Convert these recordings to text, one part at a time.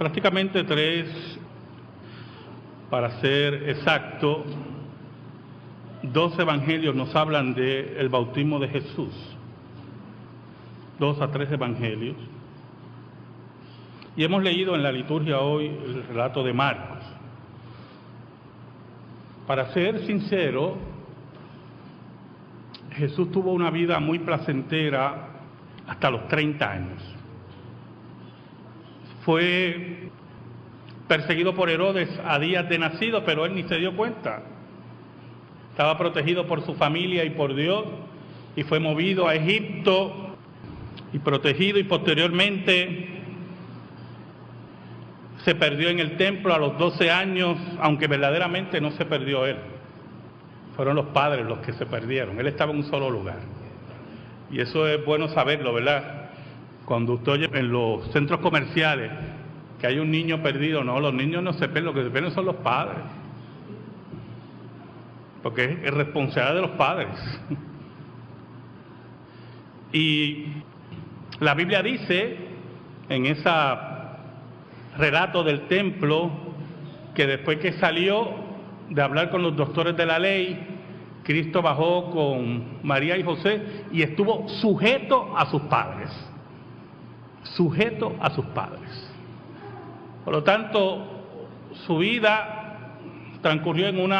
prácticamente 3, para ser exacto. 2 evangelios nos hablan del bautismo de Jesús. 2 a 3 evangelios. Y hemos leído en la liturgia hoy el relato de Marcos. Para ser sincero, Jesús tuvo una vida muy placentera hasta los 30 años. Fue perseguido por Herodes a días de nacido, pero él ni se dio cuenta. Estaba protegido por su familia y por Dios, y fue movido a Egipto y protegido, y posteriormente se perdió en el templo a los 12 años, aunque verdaderamente no se perdió él. Fueron los padres los que se perdieron. Él estaba en un solo lugar. Y eso es bueno saberlo, ¿verdad? Cuando usted oye en los centros comerciales que hay un niño perdido, no, los niños no se pierden, lo que se pierden son los padres. Porque es responsabilidad de los padres. Y la Biblia dice, en ese relato del templo, que después que salió de hablar con los doctores de la ley, Cristo bajó con María y José y estuvo sujeto a sus padres. Sujeto a sus padres. Por lo tanto, su vida transcurrió en un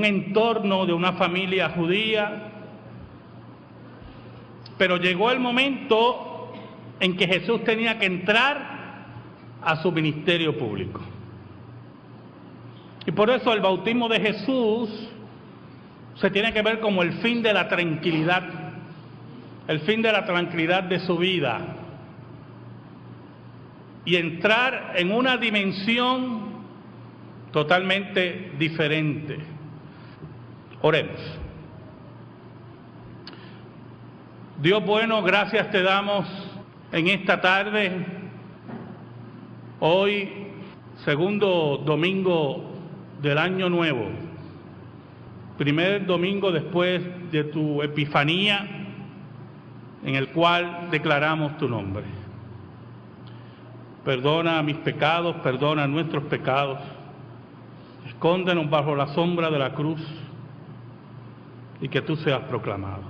entorno de una familia judía, pero llegó el momento en que Jesús tenía que entrar a su ministerio público. Y por eso el bautismo de Jesús se tiene que ver como el fin de la tranquilidad, el fin de la tranquilidad de su vida, y entrar en una dimensión totalmente diferente. Oremos. Dios bueno, gracias te damos en esta tarde, hoy, segundo domingo del año nuevo, primer domingo después de tu Epifanía, en el cual declaramos tu nombre. Perdona mis pecados, perdona nuestros pecados, escóndenos bajo la sombra de la cruz y que tú seas proclamado.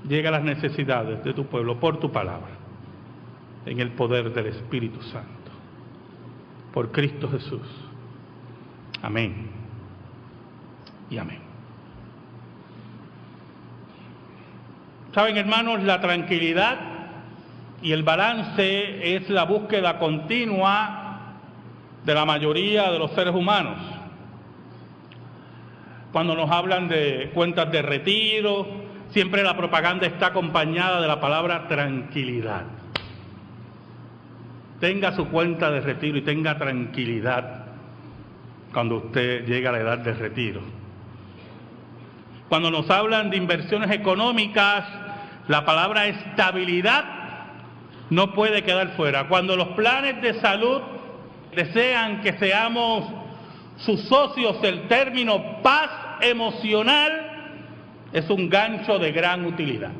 Llega a las necesidades de tu pueblo por tu palabra, en el poder del Espíritu Santo, por Cristo Jesús. Amén y amén. Saben, hermanos, la tranquilidad y el balance es la búsqueda continua de la mayoría de los seres humanos. Cuando nos hablan de cuentas de retiro, siempre la propaganda está acompañada de la palabra tranquilidad. Tenga su cuenta de retiro y tenga tranquilidad cuando usted llega a la edad de retiro. Cuando nos hablan de inversiones económicas, la palabra estabilidad no puede quedar fuera. Cuando los planes de salud desean que seamos sus socios, el término paz emocional es un gancho de gran utilidad.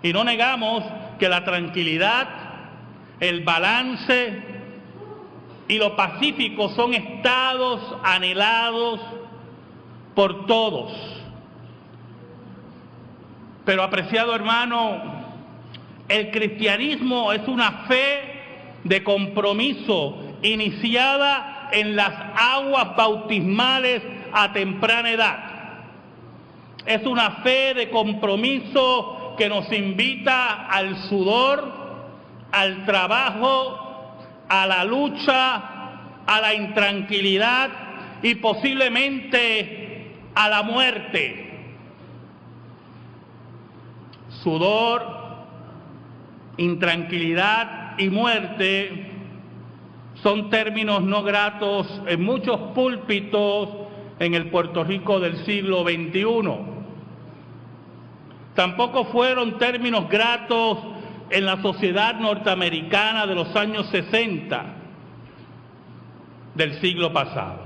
Y no negamos que la tranquilidad, el balance y lo pacífico son estados anhelados por todos. Pero, apreciado hermano, el cristianismo es una fe de compromiso iniciada en las aguas bautismales a temprana edad. Es una fe de compromiso que nos invita al sudor, al trabajo, a la lucha, a la intranquilidad y posiblemente a la muerte. Sudor, intranquilidad y muerte son términos no gratos en muchos púlpitos en el Puerto Rico del siglo XXI. Tampoco fueron términos gratos en la sociedad norteamericana de los años 60 del siglo pasado.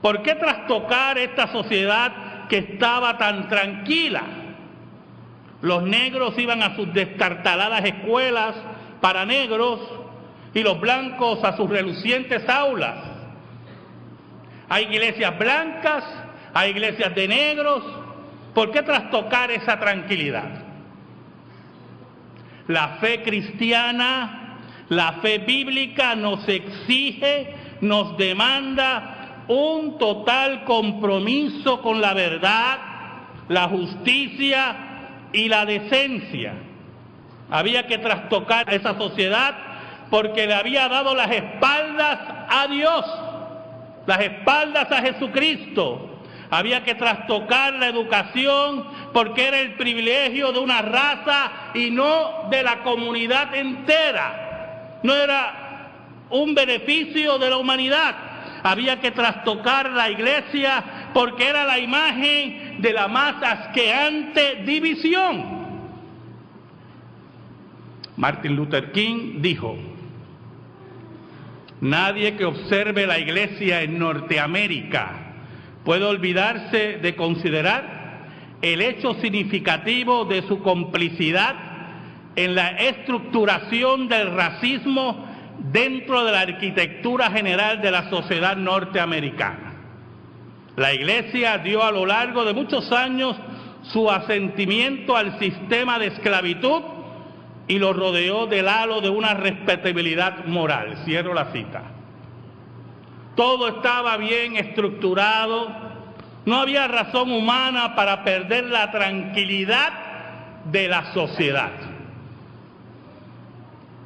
¿Por qué trastocar esta sociedad que estaba tan tranquila? Los negros iban a sus destartaladas escuelas para negros y los blancos a sus relucientes aulas. Hay iglesias blancas, hay iglesias de negros. ¿Por qué trastocar esa tranquilidad? La fe cristiana, la fe bíblica nos exige, nos demanda un total compromiso con la verdad, la justicia y la decencia. Había que trastocar a esa sociedad porque le había dado las espaldas a Dios, las espaldas a Jesucristo. Había que trastocar la educación porque era el privilegio de una raza y no de la comunidad entera. No era un beneficio de la humanidad. Había que trastocar la iglesia porque era la imagen de la más asqueante división. Martin Luther King dijo: nadie que observe la iglesia en Norteamérica puede olvidarse de considerar el hecho significativo de su complicidad en la estructuración del racismo dentro de la arquitectura general de la sociedad norteamericana. La Iglesia dio a lo largo de muchos años su asentimiento al sistema de esclavitud y lo rodeó del halo de una respetabilidad moral. Cierro la cita. Todo estaba bien estructurado, no había razón humana para perder la tranquilidad de la sociedad.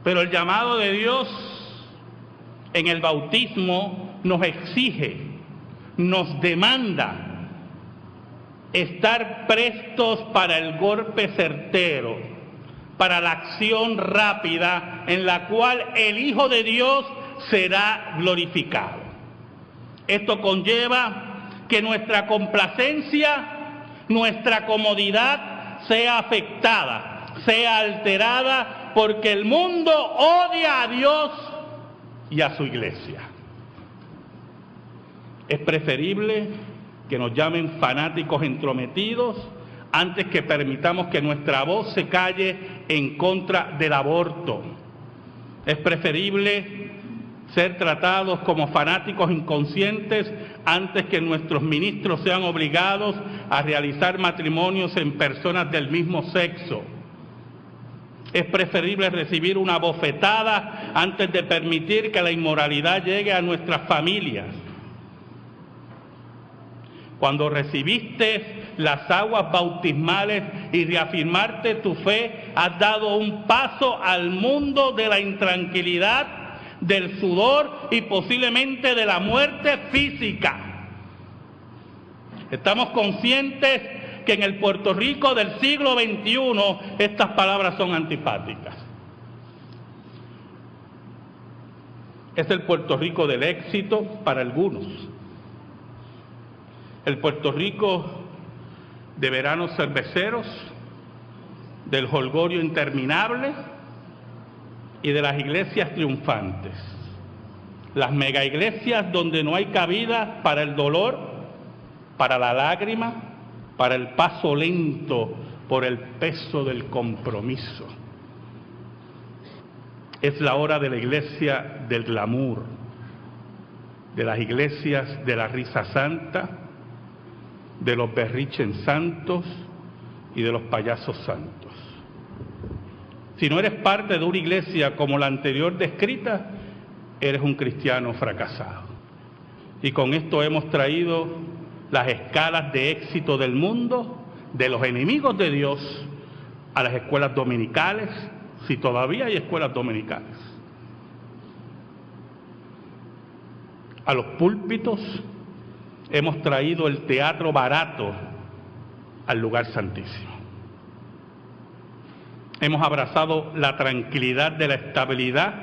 Pero el llamado de Dios en el bautismo nos exige, nos demanda estar prestos para el golpe certero, para la acción rápida en la cual el Hijo de Dios será glorificado. Esto conlleva que nuestra complacencia, nuestra comodidad sea afectada, sea alterada, porque el mundo odia a Dios y a su iglesia. Es preferible que nos llamen fanáticos entrometidos antes que permitamos que nuestra voz se calle en contra del aborto. Es preferible ser tratados como fanáticos inconscientes antes que nuestros ministros sean obligados a realizar matrimonios en personas del mismo sexo. Es preferible recibir una bofetada antes de permitir que la inmoralidad llegue a nuestras familias. Cuando recibiste las aguas bautismales y reafirmarte tu fe, has dado un paso al mundo de la intranquilidad, del sudor y posiblemente de la muerte física. Estamos conscientes que en el Puerto Rico del siglo XXI estas palabras son antipáticas. Es el Puerto Rico del éxito para algunos, el Puerto Rico de veranos cerveceros, del jolgorio interminable y de las iglesias triunfantes. Las mega iglesias donde no hay cabida para el dolor, para la lágrima, para el paso lento por el peso del compromiso. Es la hora de la iglesia del glamour, de las iglesias de la risa santa, de los berriches santos y de los payasos santos. Si no eres parte de una iglesia como la anterior descrita, eres un cristiano fracasado. Y con esto hemos traído las escalas de éxito del mundo, de los enemigos de Dios, a las escuelas dominicales, si todavía hay escuelas dominicales, a los púlpitos. Hemos traído el teatro barato al lugar santísimo. Hemos abrazado la tranquilidad de la estabilidad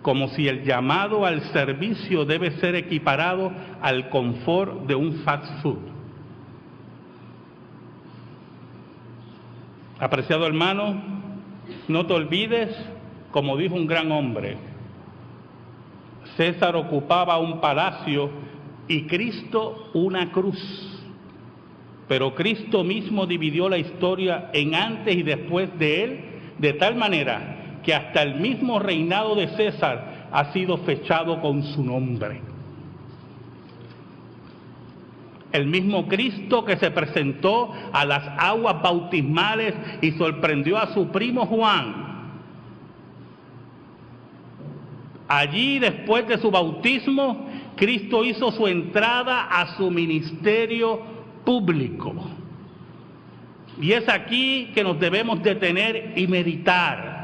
como si el llamado al servicio debe ser equiparado al confort de un fast food. Apreciado hermano, no te olvides, como dijo un gran hombre, César ocupaba un palacio y Cristo una cruz. Pero Cristo mismo dividió la historia en antes y después de él, de tal manera que hasta el mismo reinado de César ha sido fechado con su nombre. El mismo Cristo que se presentó a las aguas bautismales y sorprendió a su primo Juan. Allí, después de su bautismo, Cristo hizo su entrada a su ministerio público. Y es aquí que nos debemos detener y meditar.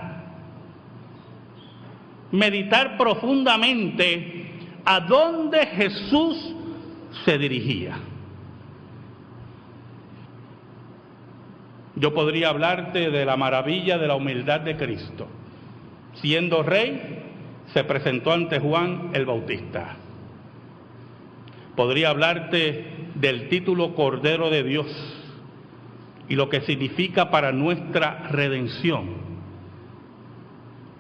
Meditar profundamente a dónde Jesús se dirigía. Yo podría hablarte de la maravilla de la humildad de Cristo. Siendo rey, se presentó ante Juan el Bautista. Podría hablarte del título Cordero de Dios y lo que significa para nuestra redención.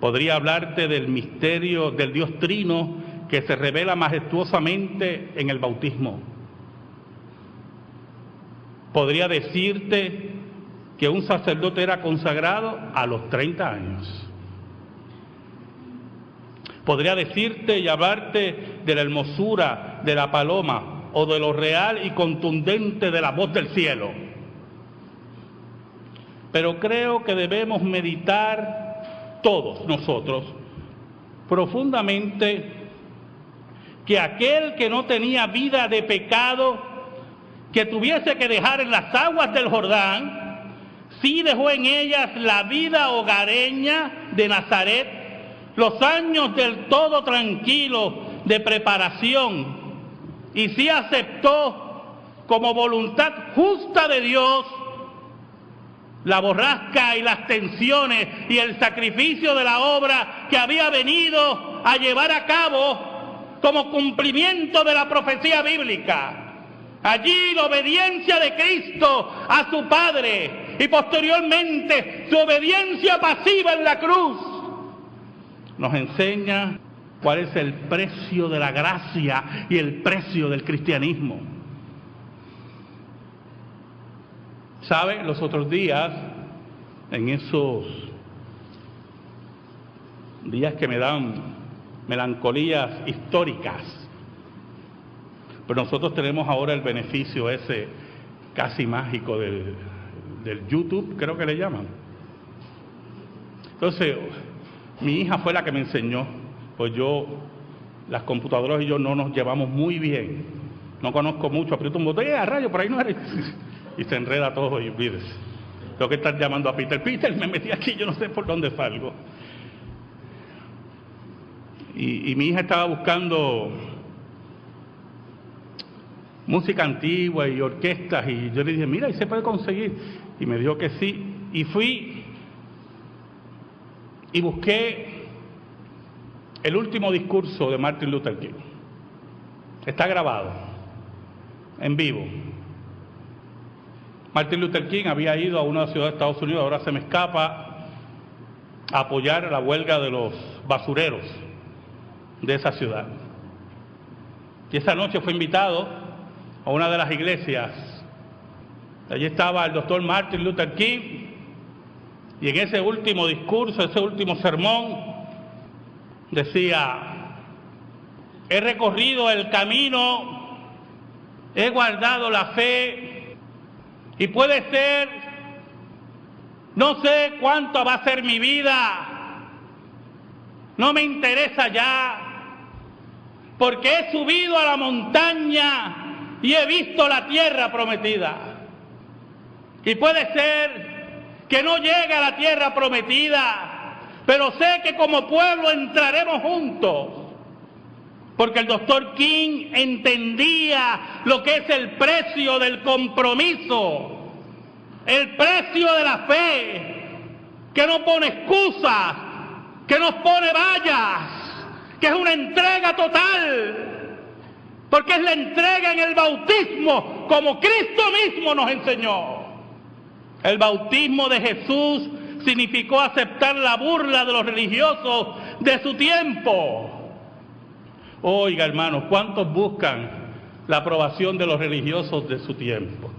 Podría hablarte del misterio del Dios Trino que se revela majestuosamente en el bautismo. Podría decirte que un sacerdote era consagrado a los 30 años. Podría decirte y hablarte de la hermosura de la paloma o de lo real y contundente de la voz del cielo. Pero creo que debemos meditar todos nosotros profundamente que aquel que no tenía vida de pecado, que tuviese que dejar en las aguas del Jordán, sí dejó en ellas la vida hogareña de Nazaret, los años del todo tranquilo de preparación, y sí aceptó como voluntad justa de Dios la borrasca y las tensiones y el sacrificio de la obra que había venido a llevar a cabo como cumplimiento de la profecía bíblica. Allí la obediencia de Cristo a su Padre y posteriormente su obediencia pasiva en la cruz nos enseña cuál es el precio de la gracia y el precio del cristianismo. ¿Sabe? Los otros días, en esos días que me dan melancolías históricas, pero nosotros tenemos ahora el beneficio ese casi mágico del YouTube, creo que le llaman. Entonces, mi hija fue la que me enseñó, pues las computadoras y yo no nos llevamos muy bien. No conozco mucho, aprieto un botón, a rayo, por ahí no eres. Y se enreda todo y olvídese. Tengo que estar llamando a Peter. Peter, me metí aquí, yo no sé por dónde salgo. Y mi hija estaba buscando música antigua y orquestas, y yo le dije, mira, ¿y se puede conseguir? Y me dijo que sí, y fui y busqué el último discurso de Martin Luther King. Está grabado, en vivo. Martin Luther King había ido a una ciudad de Estados Unidos, ahora se me escapa, a apoyar la huelga de los basureros de esa ciudad. Y esa noche fue invitado a una de las iglesias. Allí estaba el doctor Martin Luther King, y en ese último discurso, ese último sermón, decía: he recorrido el camino, he guardado la fe, y puede ser, no sé cuánto va a ser mi vida, no me interesa ya, porque he subido a la montaña y he visto la tierra prometida. Y puede ser que no llegue a la tierra prometida, pero sé que como pueblo entraremos juntos, porque el doctor King entendía lo que es el precio del compromiso, el precio de la fe, que no pone excusas, que no pone vallas, que es una entrega total, porque es la entrega en el bautismo, como Cristo mismo nos enseñó. El bautismo de Jesús significó aceptar la burla de los religiosos de su tiempo. Oiga, hermanos, ¿cuántos buscan la aprobación de los religiosos de su tiempo?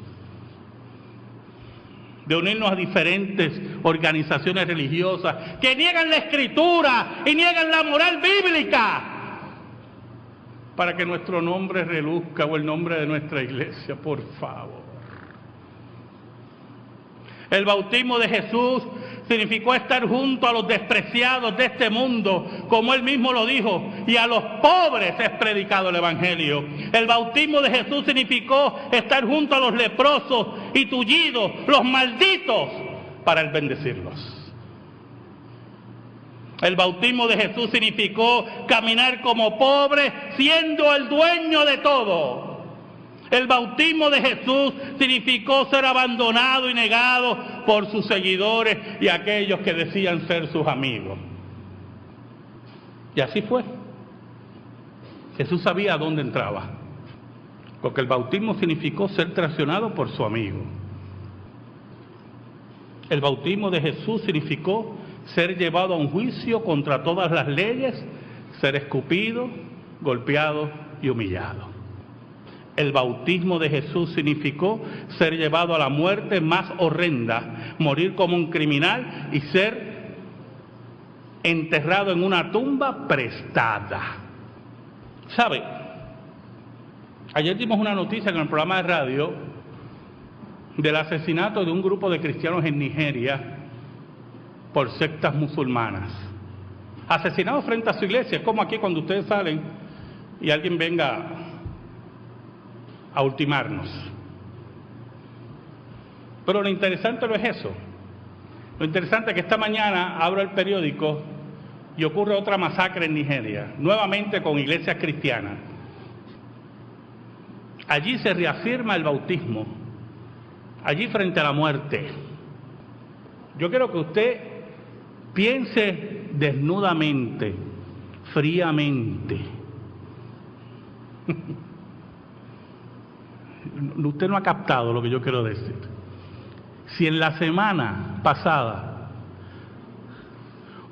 de unirnos a diferentes organizaciones religiosas que niegan la Escritura y niegan la moral bíblica para que nuestro nombre reluzca o el nombre de nuestra iglesia, por favor. El bautismo de Jesús significó estar junto a los despreciados de este mundo, como Él mismo lo dijo, y a los pobres es predicado el Evangelio. El bautismo de Jesús significó estar junto a los leprosos y tullidos, los malditos, para Él bendecirlos. El bautismo de Jesús significó caminar como pobre, siendo el dueño de todo. El bautismo de Jesús significó ser abandonado y negado por sus seguidores y aquellos que decían ser sus amigos. Y así fue. Jesús sabía a dónde entraba, porque el bautismo significó ser traicionado por su amigo. El bautismo de Jesús significó ser llevado a un juicio contra todas las leyes, ser escupido, golpeado y humillado. El bautismo de Jesús significó ser llevado a la muerte más horrenda, morir como un criminal y ser enterrado en una tumba prestada. ¿Sabe? Ayer dimos una noticia en el programa de radio del asesinato de un grupo de cristianos en Nigeria por sectas musulmanas. Asesinados frente a su iglesia. Es como aquí cuando ustedes salen y alguien venga a ultimarnos. Pero lo interesante no es eso. Lo interesante es que esta mañana abro el periódico y ocurre otra masacre en Nigeria, nuevamente con iglesias cristianas. Allí se reafirma el bautismo, allí frente a la muerte. Yo quiero que usted piense desnudamente, fríamente. Usted no ha captado lo que yo quiero decir. Si en la semana pasada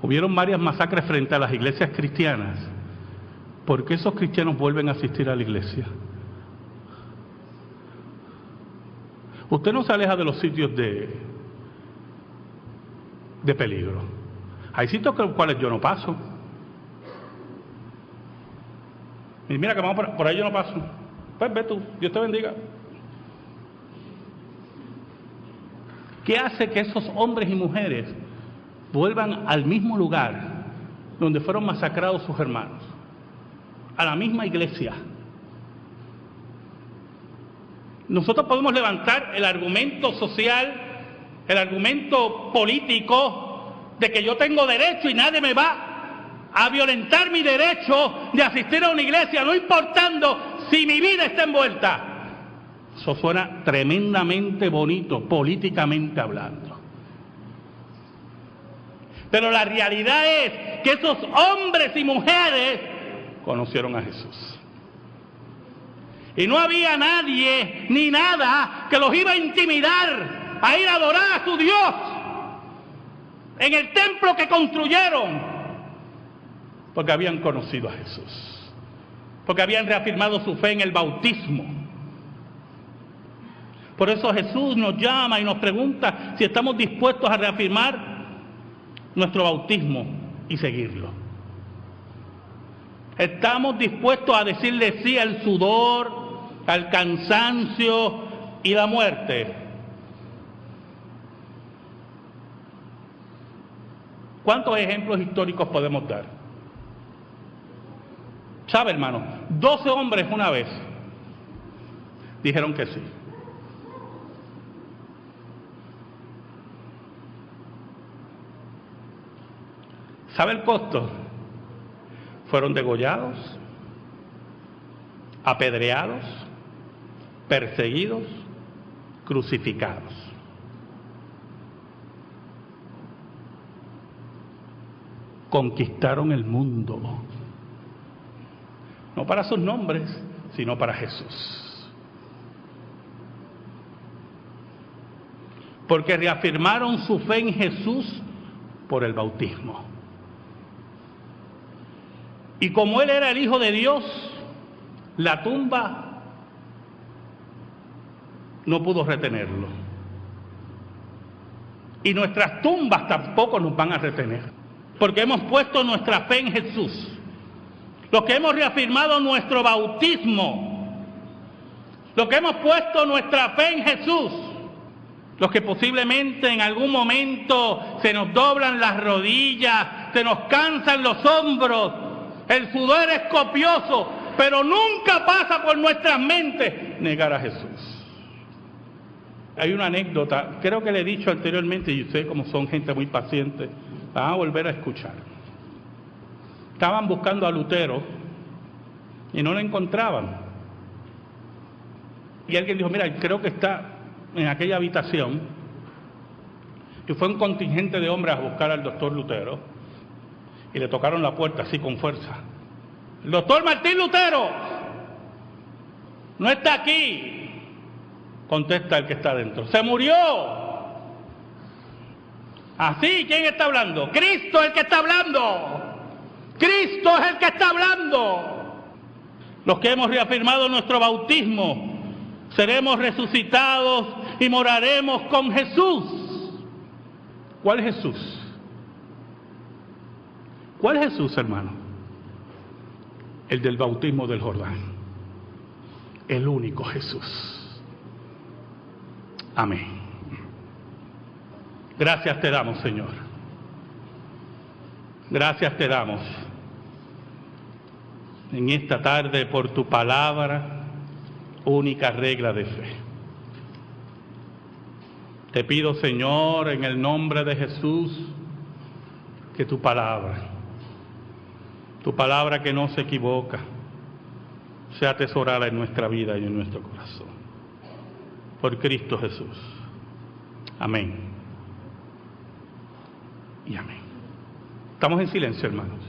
hubieron varias masacres frente a las iglesias cristianas, ¿por qué esos cristianos vuelven a asistir a la iglesia? Usted no se aleja de los sitios de peligro. Hay sitios con los cuales yo no paso. Y mira que vamos por ahí yo no paso. Pues ve tú, Dios te bendiga. ¿Qué hace que esos hombres y mujeres vuelvan al mismo lugar donde fueron masacrados sus hermanos? A la misma iglesia. Nosotros podemos levantar el argumento social, el argumento político de que yo tengo derecho y nadie me va a violentar mi derecho de asistir a una iglesia, no importando si mi vida está envuelta. Eso suena tremendamente bonito, políticamente hablando. Pero la realidad es que esos hombres y mujeres conocieron a Jesús. Y no había nadie ni nada que los iba a intimidar a ir a adorar a su Dios en el templo que construyeron, porque habían conocido a Jesús, porque habían reafirmado su fe en el bautismo. Por eso Jesús nos llama y nos pregunta si estamos dispuestos a reafirmar nuestro bautismo y seguirlo. Estamos dispuestos a decirle sí al sudor, al cansancio y la muerte. ¿Cuántos ejemplos históricos podemos dar? ¿Sabe, hermano? 12 hombres una vez dijeron que sí. ¿Sabe el costo? Fueron degollados, apedreados, perseguidos, crucificados. Conquistaron el mundo, no para sus nombres, sino para Jesús. Porque reafirmaron su fe en Jesús por el bautismo. Y como Él era el Hijo de Dios, la tumba no pudo retenerlo. Y nuestras tumbas tampoco nos van a retener, porque hemos puesto nuestra fe en Jesús. Los que hemos reafirmado nuestro bautismo, los que hemos puesto nuestra fe en Jesús, los que posiblemente en algún momento se nos doblan las rodillas, se nos cansan los hombros, el sudor es copioso, pero nunca pasa por nuestras mentes negar a Jesús. Hay una anécdota, creo que le he dicho anteriormente, y ustedes como son gente muy paciente, la van a volver a escuchar. Estaban buscando a Lutero y no lo encontraban. Y alguien dijo, mira, creo que está en aquella habitación. Y fue un contingente de hombres a buscar al doctor Lutero y le tocaron la puerta así con fuerza. El doctor Martín Lutero no está aquí. Contesta el que está dentro. ¡Se murió! Así, ¿quién está hablando? ¡Cristo es el que está hablando! ¡Cristo es el que está hablando! Los que hemos reafirmado nuestro bautismo, seremos resucitados y moraremos con Jesús. ¿Cuál Jesús? ¿Cuál Jesús, hermano? El del bautismo del Jordán. El único Jesús. Amén. Gracias te damos, Señor. Gracias te damos en esta tarde por tu palabra, única regla de fe. Te pido, Señor, en el nombre de Jesús, que tu palabra que no se equivoca, sea atesorada en nuestra vida y en nuestro corazón. Por Cristo Jesús. Amén. Y amén. Estamos en silencio, hermanos.